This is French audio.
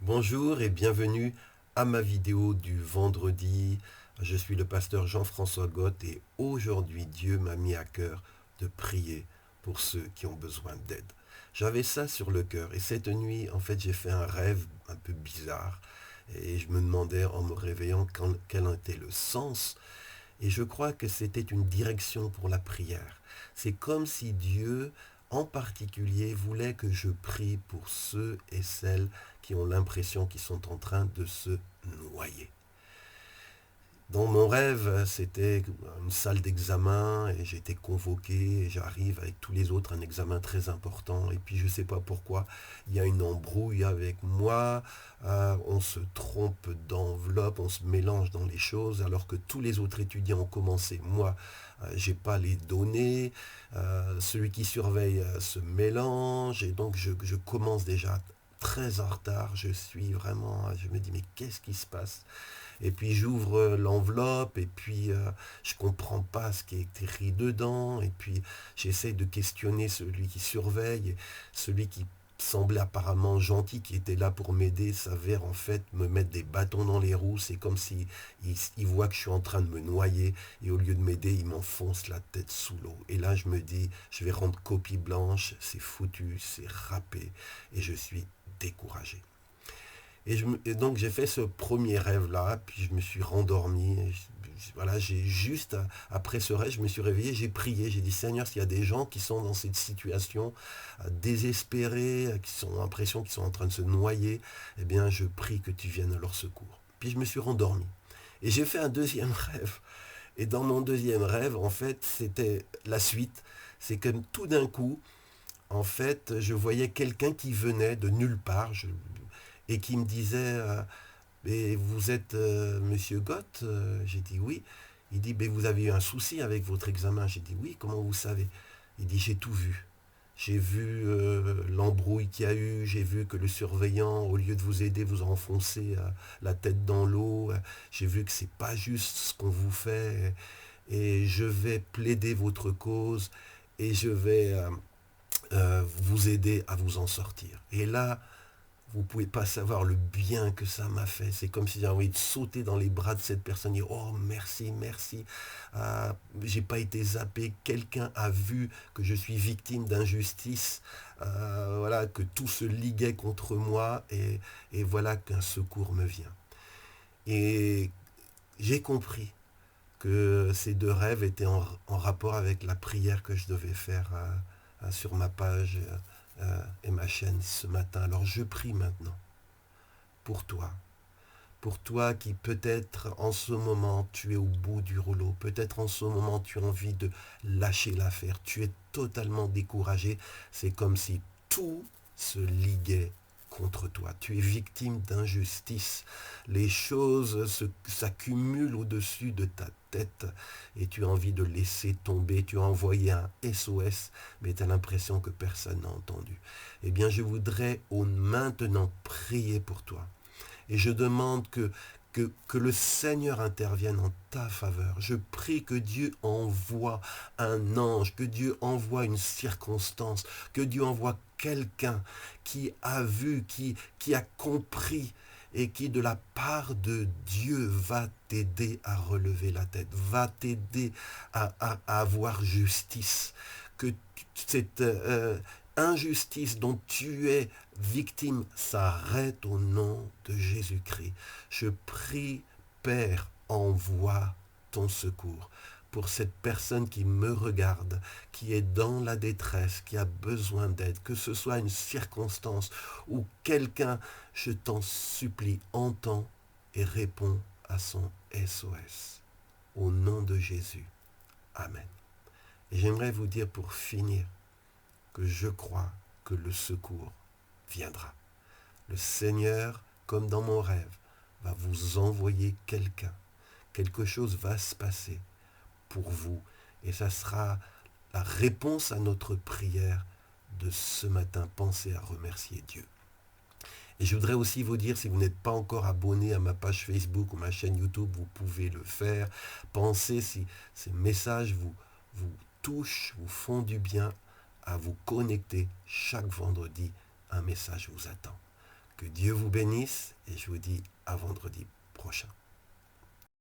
Bonjour et bienvenue à ma vidéo du vendredi. Je suis le pasteur Jean-François Gott et aujourd'hui Dieu m'a mis à cœur de prier pour ceux qui ont besoin d'aide. J'avais ça sur le cœur et cette nuit, en fait, j'ai fait un rêve un peu bizarre et je me demandais en me réveillant quel était le sens et je crois que c'était une direction pour la prière. C'est comme si Dieu, en particulier, voulait que je prie pour ceux et celles qui ont l'impression qu'ils sont en train de se noyer. Dans mon rêve, c'était une salle d'examen et j'ai été convoqué et j'arrive avec tous les autres, un examen très important. Et puis je ne sais pas pourquoi, il y a une embrouille avec moi, on se trompe d'enveloppe, on se mélange dans les choses alors que tous les autres étudiants ont commencé. Moi, j'ai pas les données, celui qui surveille se mélange et donc je commence déjà très en retard. Je me dis mais qu'est-ce qui se passe? Et puis j'ouvre l'enveloppe et puis je comprends pas ce qui est écrit dedans. Et puis j'essaie de questionner celui qui surveille. Et celui qui semblait apparemment gentil, qui était là pour m'aider, s'avère en fait me mettre des bâtons dans les roues. C'est comme si il voit que je suis en train de me noyer et au lieu de m'aider, il m'enfonce la tête sous l'eau. Et là, je me dis, je vais rendre copie blanche, c'est foutu, c'est râpé et je suis découragé. Et donc j'ai fait ce premier rêve-là, puis je me suis rendormi. Voilà, j'ai juste, après ce rêve, je me suis réveillé, j'ai prié, j'ai dit Seigneur, s'il y a des gens qui sont dans cette situation, désespérés, qui ont l'impression qu'ils sont en train de se noyer, eh bien je prie que tu viennes à leur secours. Puis je me suis rendormi. Et j'ai fait un deuxième rêve. Et dans mon deuxième rêve, en fait, c'était la suite. C'est que tout d'un coup, en fait, je voyais quelqu'un qui venait de nulle part et qui me disait mais vous êtes Monsieur Gott? J'ai dit oui. Il dit mais vous avez eu un souci avec votre examen. J'ai dit oui, comment vous savez? Il dit j'ai tout vu. J'ai vu l'embrouille qu'il y a eu, j'ai vu que le surveillant, au lieu de vous aider, vous a enfoncé la tête dans l'eau. J'ai vu que c'est pas juste ce qu'on vous fait. Et je vais plaider votre cause et je vais vous aider à vous en sortir. Et là, vous ne pouvez pas savoir le bien que ça m'a fait. C'est comme si j'avais envie de sauter dans les bras de cette personne et dire oh merci, merci. J'ai pas été zappé. Quelqu'un a vu que je suis victime d'injustice. Voilà, que tout se liguait contre moi et voilà qu'un secours me vient. Et j'ai compris que ces deux rêves étaient en rapport avec la prière que je devais faire sur ma page et ma chaîne ce matin. Alors je prie maintenant pour toi qui peut-être en ce moment tu es au bout du rouleau, peut-être en ce moment tu as envie de lâcher l'affaire, tu es totalement découragé, c'est comme si tout se liguait contre toi. Tu es victime d'injustice. Les choses s'accumulent au-dessus de ta tête et tu as envie de laisser tomber. Tu as envoyé un SOS, mais tu as l'impression que personne n'a entendu. Eh bien, je voudrais maintenant prier pour toi. Et je demande que le Seigneur intervienne en ta faveur. Je prie que Dieu envoie un ange, que Dieu envoie une circonstance, que Dieu envoie quelqu'un qui a vu, qui a compris et qui de la part de Dieu va t'aider à relever la tête, va t'aider à avoir justice. Que cette injustice dont tu es victime s'arrête au nom de Jésus-Christ. Je prie, Père, envoie ton secours pour cette personne qui me regarde, qui est dans la détresse, qui a besoin d'aide, que ce soit une circonstance ou quelqu'un, je t'en supplie, entends et réponds à son SOS. Au nom de Jésus. Amen. Et j'aimerais vous dire pour finir que je crois que le secours viendra. Le Seigneur, comme dans mon rêve, va vous envoyer quelqu'un. Quelque chose va se passer pour vous et ça sera la réponse à notre prière de ce matin. Pensez à remercier Dieu. Et je voudrais aussi vous dire, si vous n'êtes pas encore abonné à ma page Facebook ou ma chaîne YouTube, vous pouvez le faire. Pensez si ces messages vous touchent, vous font du bien, à vous connecter chaque vendredi. Un message vous attend. Que Dieu vous bénisse et je vous dis à vendredi prochain.